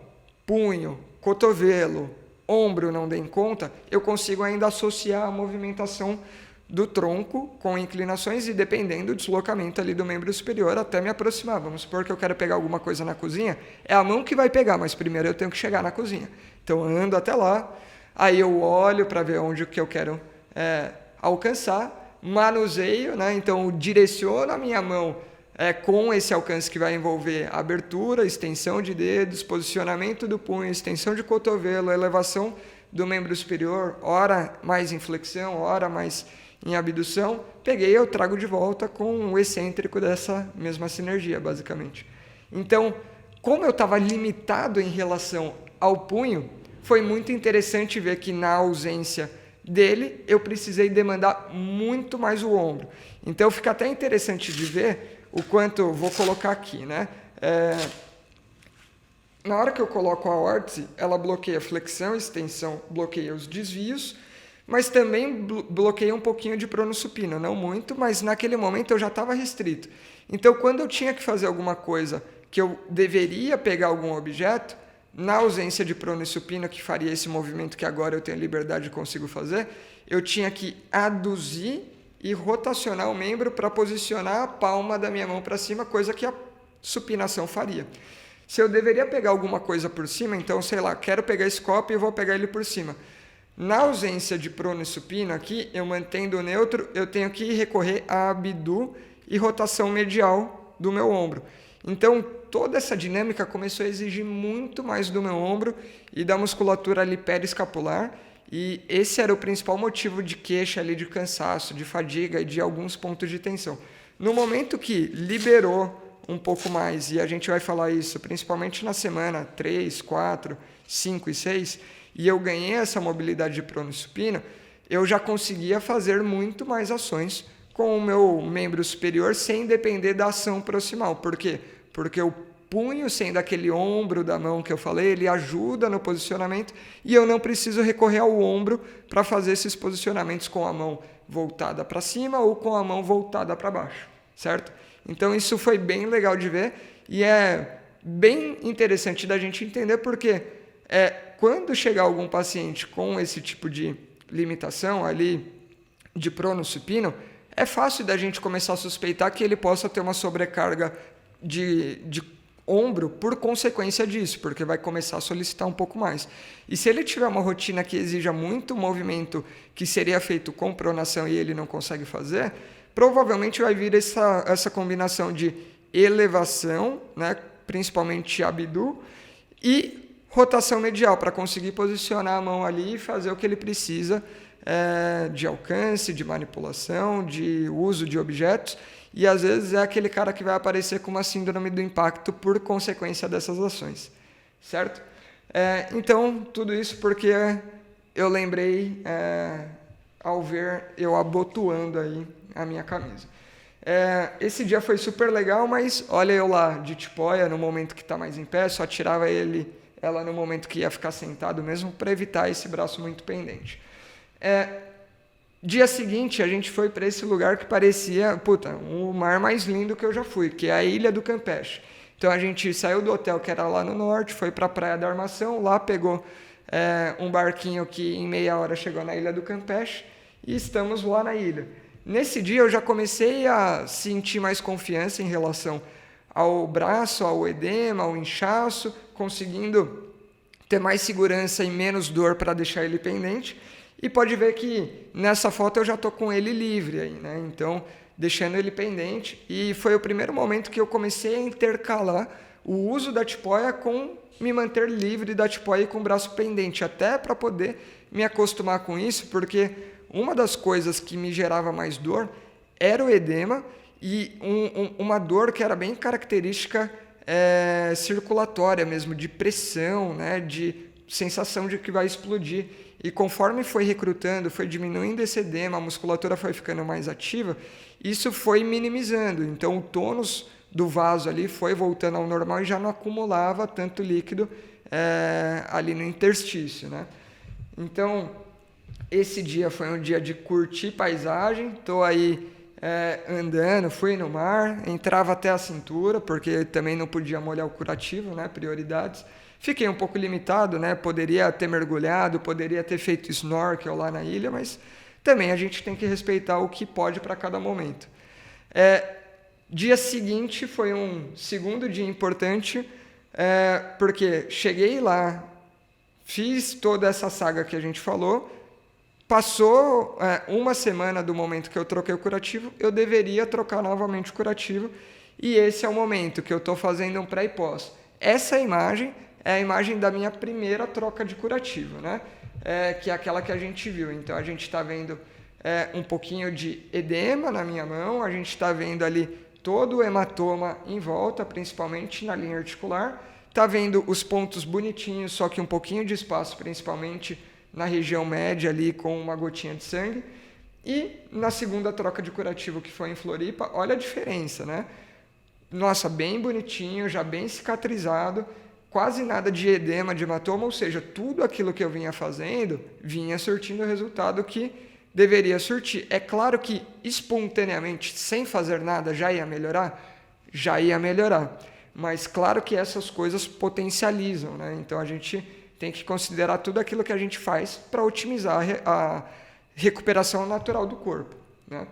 punho, cotovelo, ombro não deem conta, eu consigo ainda associar a movimentação do tronco com inclinações e dependendo do deslocamento ali do membro superior até me aproximar. Vamos supor que eu quero pegar alguma coisa na cozinha, é a mão que vai pegar, mas primeiro eu tenho que chegar na cozinha. Então eu ando até lá, aí eu olho para ver onde que eu quero alcançar, manuseio, né? Então eu direciono a minha mão com esse alcance que vai envolver abertura, extensão de dedos, posicionamento do punho, extensão de cotovelo, elevação do membro superior, ora mais em flexão, ora mais em abdução, peguei, eu trago de volta com o excêntrico dessa mesma sinergia, basicamente. Então, como eu estava limitado em relação ao punho, foi muito interessante ver que na ausência dele, eu precisei demandar muito mais o ombro. Então, fica até interessante de ver o quanto, vou colocar aqui, né? Na hora que eu coloco a órtese, ela bloqueia flexão, extensão, bloqueia os desvios, mas também bloqueia um pouquinho de pronossupino, não muito, mas naquele momento eu já estava restrito. Então, quando eu tinha que fazer alguma coisa que eu deveria pegar algum objeto, na ausência de pronossupino, que faria esse movimento que agora eu tenho liberdade e consigo fazer, eu tinha que aduzir e rotacionar o membro para posicionar a palma da minha mão para cima, coisa que a supinação faria. Se eu deveria pegar alguma coisa por cima, então, sei lá, quero pegar esse copo e vou pegar ele por cima. Na ausência de prono e supino aqui, eu mantendo o neutro, eu tenho que recorrer a abdu e rotação medial do meu ombro. Então, toda essa dinâmica começou a exigir muito mais do meu ombro e da musculatura ali periescapular, e esse era o principal motivo de queixa ali, de cansaço, de fadiga e de alguns pontos de tensão. No momento que liberou um pouco mais, e a gente vai falar isso principalmente na semana 3, 4, 5 e 6, e eu ganhei essa mobilidade de prono e supino, eu já conseguia fazer muito mais ações com o meu membro superior sem depender da ação proximal. Por quê? Porque o punho, sendo aquele ombro da mão que eu falei, ele ajuda no posicionamento e eu não preciso recorrer ao ombro para fazer esses posicionamentos com a mão voltada para cima ou com a mão voltada para baixo, certo? Então isso foi bem legal de ver e é bem interessante da gente entender porque quando chegar algum paciente com esse tipo de limitação ali de prono supino, é fácil da gente começar a suspeitar que ele possa ter uma sobrecarga de ombro por consequência disso, porque vai começar a solicitar um pouco mais. E se ele tiver uma rotina que exija muito movimento que seria feito com pronação e ele não consegue fazer, provavelmente vai vir essa combinação de elevação, né, principalmente abdu, e rotação medial, para conseguir posicionar a mão ali e fazer o que ele precisa de alcance, de manipulação, de uso de objetos, e às vezes é aquele cara que vai aparecer com uma síndrome do impacto por consequência dessas ações, certo? Então, tudo isso porque eu lembrei ao ver eu abotoando aí a minha camisa. Esse dia foi super legal, mas olha eu lá de tipóia no momento que está mais em pé, só tirava ela no momento que ia ficar sentado mesmo para evitar esse braço muito pendente. Dia seguinte a gente foi para esse lugar que parecia o mar mais lindo que eu já fui, que é a Ilha do Campeche. Então a gente saiu do hotel que era lá no norte, foi para a Praia da Armação, lá pegou um barquinho que em meia hora chegou na Ilha do Campeche e estamos lá na ilha. Nesse dia eu já comecei a sentir mais confiança em relação ao braço, ao edema, ao inchaço, conseguindo ter mais segurança e menos dor para deixar ele pendente. E pode ver que nessa foto eu já estou com ele livre aí, né? Então, deixando ele pendente. E foi o primeiro momento que eu comecei a intercalar o uso da tipoia com me manter livre da tipoia e com o braço pendente, até para poder me acostumar com isso, porque uma das coisas que me gerava mais dor era o edema e uma dor que era bem característica circulatória mesmo, de pressão, né, de sensação de que vai explodir. E conforme foi recrutando, foi diminuindo esse edema, a musculatura foi ficando mais ativa, isso foi minimizando. Então o tônus do vaso ali foi voltando ao normal e já não acumulava tanto líquido ali no interstício, né? Então, esse dia foi um dia de curtir paisagem, estou aí andando, fui no mar, entrava até a cintura, porque também não podia molhar o curativo, né? Prioridades. Fiquei um pouco limitado, né? Poderia ter mergulhado, poderia ter feito snorkel lá na ilha, mas também a gente tem que respeitar o que pode para cada momento. Dia seguinte foi um segundo dia importante, porque cheguei lá, fiz toda essa saga que a gente falou, passou uma semana do momento que eu troquei o curativo, eu deveria trocar novamente o curativo, e esse é o momento que eu estou fazendo um pré e pós. Essa imagem é a imagem da minha primeira troca de curativo, né? Que é aquela que a gente viu. Então, a gente está vendo um pouquinho de edema na minha mão, a gente está vendo ali todo o hematoma em volta, principalmente na linha articular, está vendo os pontos bonitinhos, só que um pouquinho de espaço, principalmente na região média ali, com uma gotinha de sangue. E na segunda troca de curativo, que foi em Floripa, olha a diferença, né? Nossa, bem bonitinho, já bem cicatrizado, quase nada de edema, de hematoma, ou seja, tudo aquilo que eu vinha fazendo vinha surtindo o resultado que deveria surtir. É claro que espontaneamente, sem fazer nada, já ia melhorar? Já ia melhorar. Mas claro que essas coisas potencializam, né? Então a gente tem que considerar tudo aquilo que a gente faz para otimizar a recuperação natural do corpo, né?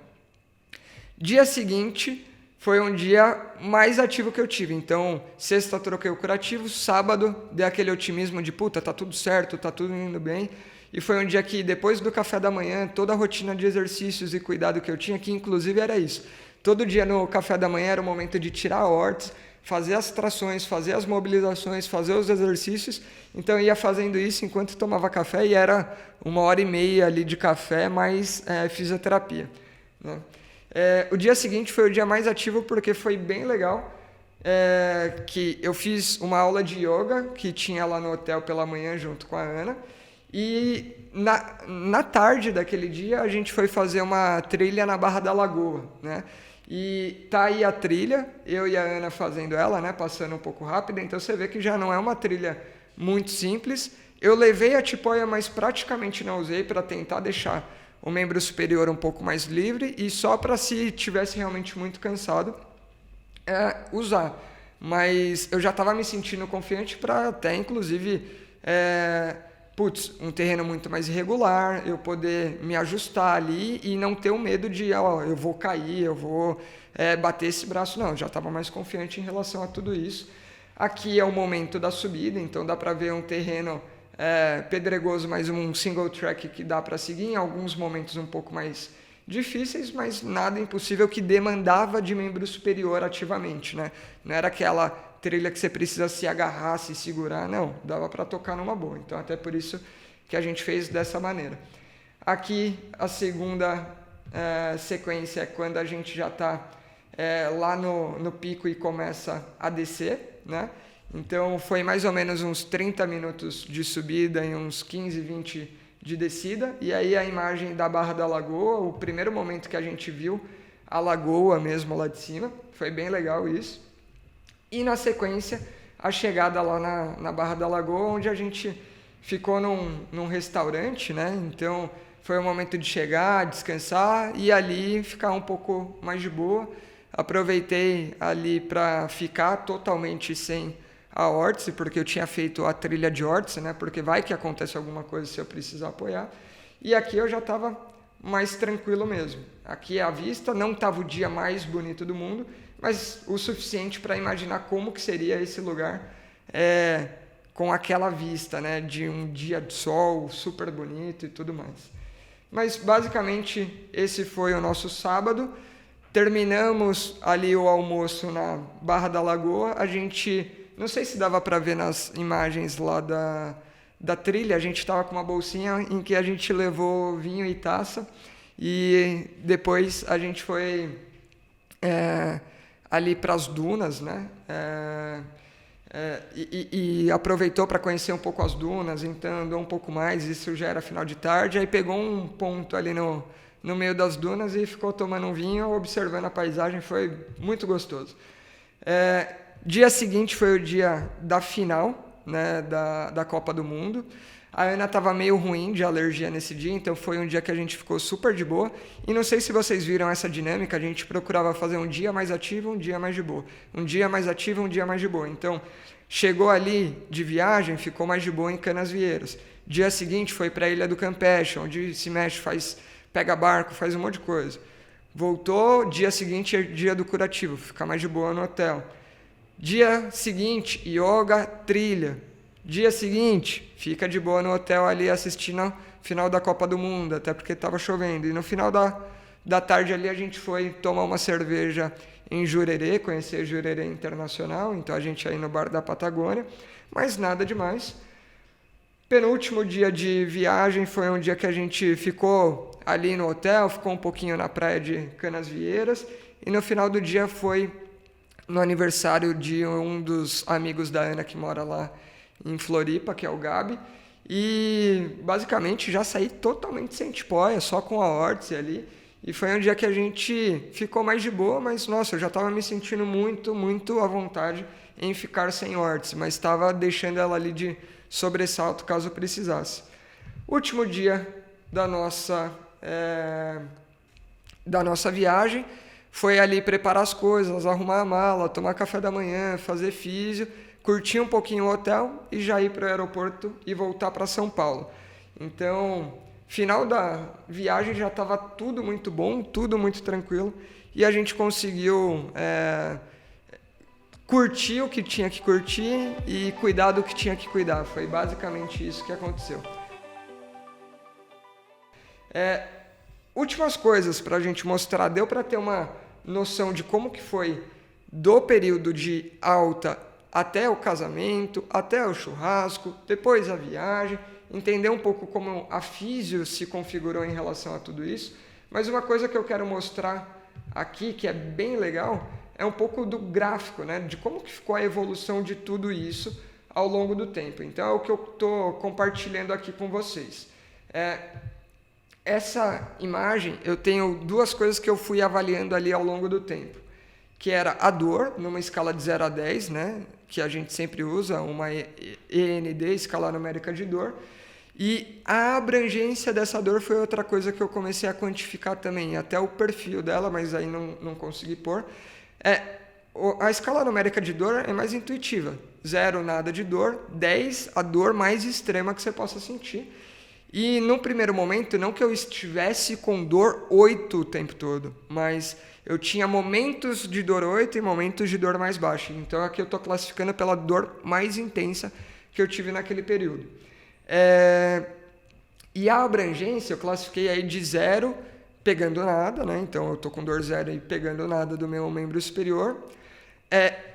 Dia seguinte foi um dia mais ativo que eu tive. Então, sexta troquei o curativo, sábado dei aquele otimismo de puta, tá tudo certo, tá tudo indo bem. E foi um dia que, depois do café da manhã, toda a rotina de exercícios e cuidado que eu tinha, que inclusive era isso. Todo dia no café da manhã era o momento de tirar órtex, fazer as trações, fazer as mobilizações, fazer os exercícios. Então eu ia fazendo isso enquanto tomava café e era 1h30 ali de café mais fisioterapia, né? O dia seguinte foi o dia mais ativo porque foi bem legal, que eu fiz uma aula de yoga que tinha lá no hotel pela manhã junto com a Ana, e na tarde daquele dia a gente foi fazer uma trilha na Barra da Lagoa, né? E tá aí a trilha, eu e a Ana fazendo ela, né? Passando um pouco rápido, então você vê que já não é uma trilha muito simples. Eu levei a tipoia, mas praticamente não usei, para tentar deixar o membro superior um pouco mais livre e só para, se tivesse realmente muito cansado, usar. Mas eu já estava me sentindo confiante para até, inclusive, um terreno muito mais irregular, eu poder me ajustar ali e não ter o medo de, eu vou cair, eu vou bater esse braço. Não, eu já estava mais confiante em relação a tudo isso. Aqui é o momento da subida, então dá para ver um terreno pedregoso, mas um single track que dá para seguir, em alguns momentos um pouco mais difíceis, mas nada impossível, que demandava de membro superior ativamente, né? Não era aquela trilha que você precisa se agarrar, se segurar, não, dava para tocar numa boa. Então até por isso que a gente fez dessa maneira. Aqui a segunda sequência é quando a gente já está lá no pico e começa a descer, né? Então foi mais ou menos uns 30 minutos de subida e uns 15, 20 de descida. E aí a imagem da Barra da Lagoa, o primeiro momento que a gente viu a lagoa mesmo lá de cima. Foi bem legal isso. E na sequência, a chegada lá na Barra da Lagoa, onde a gente ficou num restaurante, né? Então foi o momento de chegar, descansar e ali ficar um pouco mais de boa. Aproveitei ali para ficar totalmente sem a órtice, porque eu tinha feito a trilha de órtice, né? Porque vai que acontece alguma coisa se eu precisar apoiar. E aqui eu já estava mais tranquilo mesmo. Aqui a vista, não estava o dia mais bonito do mundo, mas o suficiente para imaginar como que seria esse lugar com aquela vista, né? De um dia de sol super bonito e tudo mais. Mas basicamente esse foi o nosso sábado. Terminamos ali o almoço na Barra da Lagoa, a gente Não sei se dava para ver nas imagens lá da trilha, a gente estava com uma bolsinha em que a gente levou vinho e taça, e depois a gente foi ali para as dunas, né? E aproveitou para conhecer um pouco as dunas, então andou um pouco mais, isso já era final de tarde, aí pegou um ponto ali no meio das dunas e ficou tomando um vinho, observando a paisagem, foi muito gostoso. Dia seguinte foi o dia da final, né, da Copa do Mundo. A Ana estava meio ruim de alergia nesse dia, então foi um dia que a gente ficou super de boa. E não sei se vocês viram essa dinâmica, a gente procurava fazer um dia mais ativo, um dia mais de boa. Um dia mais ativo, um dia mais de boa. Então, chegou ali de viagem, ficou mais de boa em Canasvieiras. Dia seguinte foi para a Ilha do Campeche, onde se mexe, pega barco, faz um monte de coisa. Voltou, dia seguinte é dia do curativo, fica mais de boa no hotel. Dia seguinte, yoga, trilha. Dia seguinte, fica de boa no hotel ali assistindo a final da Copa do Mundo, até porque estava chovendo. E no final da tarde ali a gente foi tomar uma cerveja em Jurerê, conhecer Jurerê Internacional, então a gente aí no bar da Patagônia, mas nada demais. Penúltimo dia de viagem foi um dia que a gente ficou ali no hotel, ficou um pouquinho na praia de Canasvieiras, e no final do dia foi no aniversário de um dos amigos da Ana que mora lá em Floripa, que é o Gabi, e basicamente já saí totalmente sem tipóia, só com a órtice ali, e foi um dia que a gente ficou mais de boa, mas nossa, eu já estava me sentindo muito, muito à vontade em ficar sem órtice, mas estava deixando ela ali de sobressalto caso precisasse. Último dia da nossa viagem, foi ali preparar as coisas, arrumar a mala, tomar café da manhã, fazer físio, curtir um pouquinho o hotel e já ir para o aeroporto e voltar para São Paulo. Então, final da viagem já estava tudo muito bom, tudo muito tranquilo, e a gente conseguiu curtir o que tinha que curtir e cuidar do que tinha que cuidar. Foi basicamente isso que aconteceu. Últimas coisas para a gente mostrar, deu para ter uma noção de como que foi do período de alta até o casamento, até o churrasco, depois a viagem, entender um pouco como a físio se configurou em relação a tudo isso. Mas uma coisa que eu quero mostrar aqui, que é bem legal, é um pouco do gráfico, né? De como que ficou a evolução de tudo isso ao longo do tempo. Então é o que eu estou compartilhando aqui com vocês. Essa imagem, eu tenho duas coisas que eu fui avaliando ali ao longo do tempo, que era a dor, numa escala de 0 a 10, né, que a gente sempre usa, uma END, escala numérica de dor, e a abrangência dessa dor foi outra coisa que eu comecei a quantificar também, até o perfil dela, mas aí não consegui pôr. A escala numérica de dor é mais intuitiva, 0 nada de dor, 10 a dor mais extrema que você possa sentir. E no primeiro momento, não que eu estivesse com dor 8 o tempo todo, mas eu tinha momentos de dor 8 e momentos de dor mais baixa. Então aqui eu estou classificando pela dor mais intensa que eu tive naquele período. E a abrangência eu classifiquei aí de 0, pegando nada, né? Então eu estou com dor 0 e pegando nada do meu membro superior.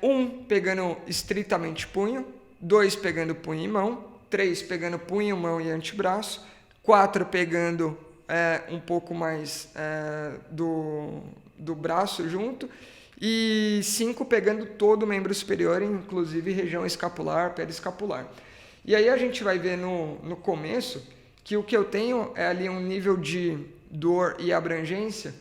1 pegando estritamente punho, 2 pegando punho e mão, 3 pegando punho, mão e antebraço, 4 pegando um pouco mais do braço junto, e 5 pegando todo o membro superior, inclusive região escapular, periescapular. E aí a gente vai ver no começo que o que eu tenho é ali um nível de dor e abrangência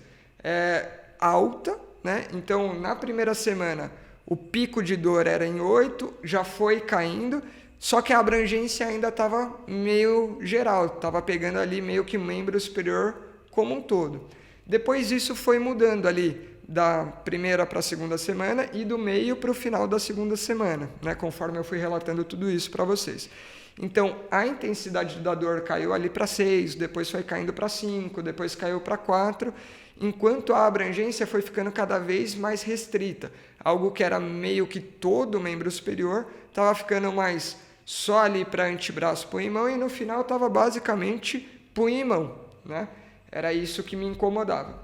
alta, né? Então na primeira semana o pico de dor era em 8, já foi caindo, só que a abrangência ainda estava meio geral, estava pegando ali meio que membro superior como um todo. Depois isso foi mudando ali da primeira para a segunda semana e do meio para o final da segunda semana, né? Conforme eu fui relatando tudo isso para vocês. Então, a intensidade da dor caiu ali para 6, depois foi caindo para 5, depois caiu para 4, enquanto a abrangência foi ficando cada vez mais restrita. Algo que era meio que todo o membro superior estava ficando mais só ali para antebraço, punho e mão, e no final estava basicamente punho e mão, né? Era isso que me incomodava.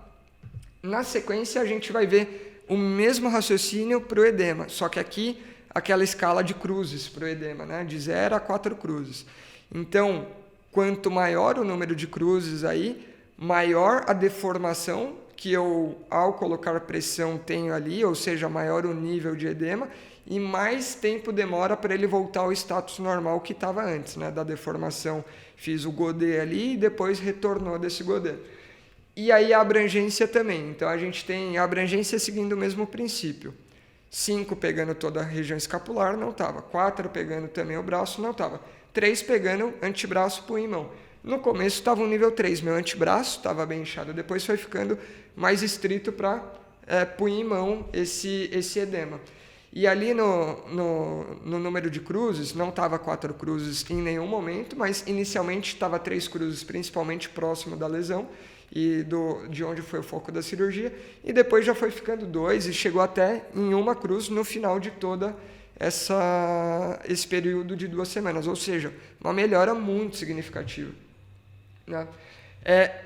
Na sequência, a gente vai ver o mesmo raciocínio para o edema, só que aqui aquela escala de cruzes para o edema, né? De 0 a 4 cruzes. Então, quanto maior o número de cruzes aí, maior a deformação que eu, ao colocar pressão, tenho ali, ou seja, maior o nível de edema, e mais tempo demora para ele voltar ao status normal que estava antes, né? Da deformação. Fiz o godê ali e depois retornou desse godê. E aí a abrangência também. Então, a gente tem a abrangência seguindo o mesmo princípio. 5 pegando toda a região escapular, não estava. 4 pegando também o braço, não estava. 3 pegando antebraço, punho e mão. No começo estava um nível 3, meu antebraço estava bem inchado. Depois foi ficando mais estrito para punho e mão esse edema. E ali no número de cruzes, não estava 4 cruzes em nenhum momento, mas inicialmente estava 3 cruzes, principalmente próximo da lesão e de onde foi o foco da cirurgia, e depois já foi ficando 2 e chegou até em 1 cruz no final de toda esse período de 2 semanas, ou seja, uma melhora muito significativa, né?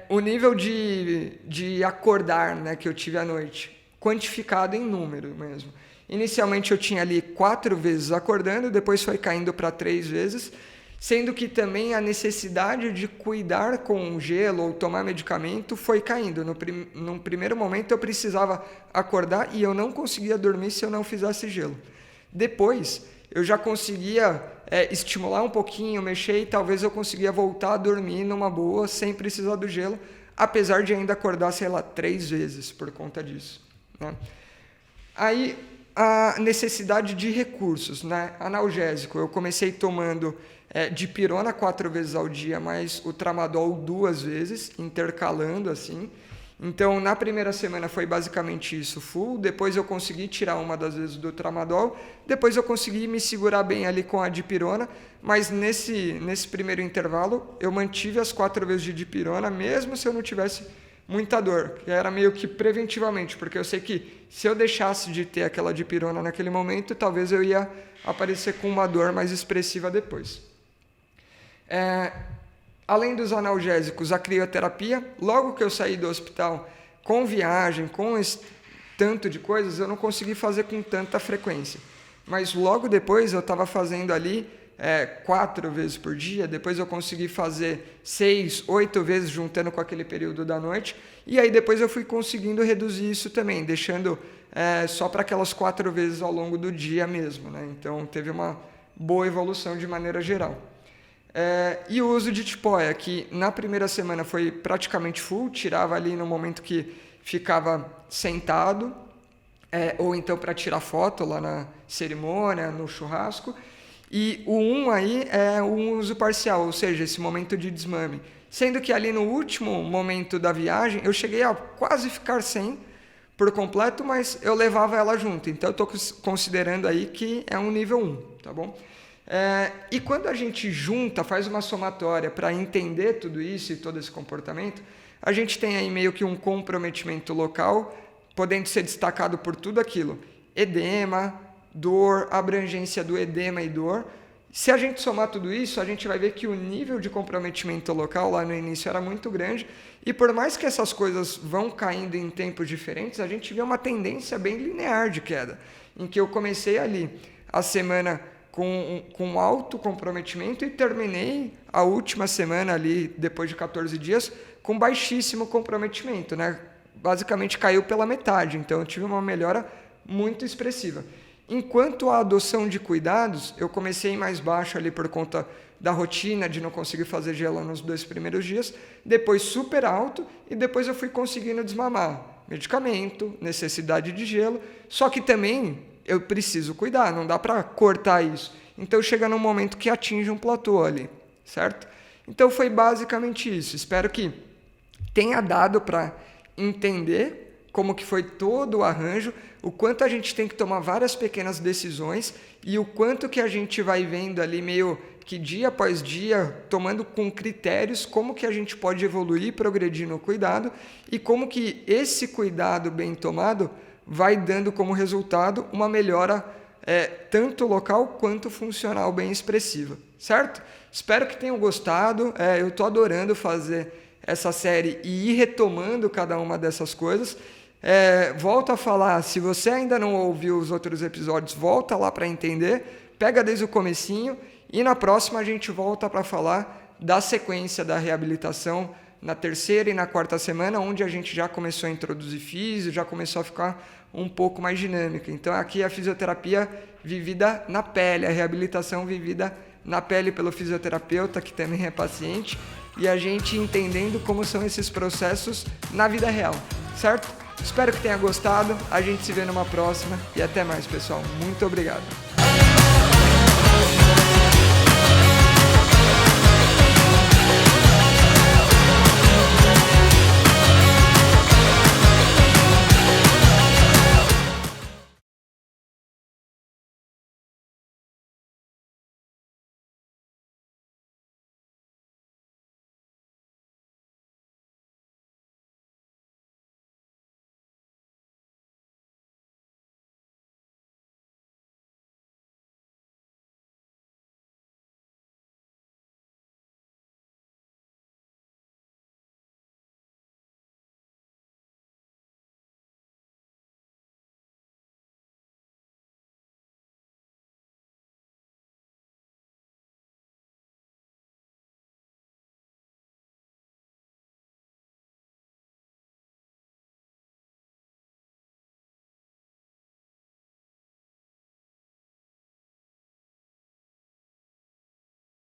O nível de acordar, né, que eu tive à noite, quantificado em número mesmo. Inicialmente eu tinha ali 4 vezes acordando, depois foi caindo para 3 vezes, sendo que também a necessidade de cuidar com gelo ou tomar medicamento foi caindo. Num primeiro momento eu precisava acordar e eu não conseguia dormir se eu não fizesse gelo. Depois eu já conseguia estimular um pouquinho, mexer, e talvez eu conseguia voltar a dormir numa boa sem precisar do gelo, apesar de ainda acordar, 3 vezes por conta disso, né? Aí a necessidade de recursos, né? Analgésico, eu comecei tomando dipirona 4 vezes ao dia, mais o tramadol 2 vezes, intercalando assim. Então, na primeira semana foi basicamente isso, full. Depois eu consegui tirar uma das vezes do tramadol. Depois eu consegui me segurar bem ali com a dipirona. Mas nesse primeiro intervalo, eu mantive as 4 vezes de dipirona, mesmo se eu não tivesse muita dor. Que era meio que preventivamente, porque eu sei que se eu deixasse de ter aquela dipirona naquele momento, talvez eu ia aparecer com uma dor mais expressiva depois. Além dos analgésicos, a crioterapia. Logo que eu saí do hospital, com viagem, com esse tanto de coisas, eu não consegui fazer com tanta frequência. Mas logo depois eu estava fazendo ali 4 vezes por dia, depois eu consegui fazer 6, 8 vezes, juntando com aquele período da noite, e aí depois eu fui conseguindo reduzir isso também, deixando só para aquelas 4 vezes ao longo do dia mesmo, né? Então teve uma boa evolução de maneira geral. E o uso de tipóia, que na primeira semana foi praticamente full, tirava ali no momento que ficava sentado, ou então para tirar foto lá na cerimônia, no churrasco. E o 1 aí é um uso parcial, ou seja, esse momento de desmame. Sendo que ali no último momento da viagem, eu cheguei a quase ficar sem por completo, mas eu levava ela junto. Então eu estou considerando aí que é um nível 1, tá bom? E quando a gente junta, faz uma somatória para entender tudo isso e todo esse comportamento, a gente tem aí meio que um comprometimento local, podendo ser destacado por tudo aquilo: edema, dor, abrangência do edema e dor. Se a gente somar tudo isso, a gente vai ver que o nível de comprometimento local lá no início era muito grande, e por mais que essas coisas vão caindo em tempos diferentes, a gente vê uma tendência bem linear de queda, em que eu comecei ali a semana com alto comprometimento e terminei a última semana ali, depois de 14 dias, com baixíssimo comprometimento, né? Basicamente caiu pela metade, então eu tive uma melhora muito expressiva. Enquanto a adoção de cuidados, eu comecei mais baixo ali por conta da rotina de não conseguir fazer gelo nos 2 primeiros dias, depois super alto, e depois eu fui conseguindo desmamar. Medicamento, necessidade de gelo, só que também eu preciso cuidar, não dá para cortar isso. Então chega num momento que atinge um platô ali, certo? Então foi basicamente isso. Espero que tenha dado para entender como que foi todo o arranjo, o quanto a gente tem que tomar várias pequenas decisões e o quanto que a gente vai vendo ali meio que dia após dia, tomando com critérios como que a gente pode evoluir, progredir no cuidado e como que esse cuidado bem tomado vai dando como resultado uma melhora tanto local quanto funcional bem expressiva, certo? Espero que tenham gostado, eu estou adorando fazer essa série e ir retomando cada uma dessas coisas. Volto a falar, se você ainda não ouviu os outros episódios, volta lá para entender, pega desde o comecinho e na próxima a gente volta para falar da sequência da reabilitação na terceira e na quarta semana, onde a gente já começou a introduzir físio, já começou a ficar um pouco mais dinâmica. Então aqui a fisioterapia vivida na pele, a reabilitação vivida na pele pelo fisioterapeuta, que também é paciente, e a gente entendendo como são esses processos na vida real, certo? Espero que tenha gostado, a gente se vê numa próxima e até mais, pessoal. Muito obrigado.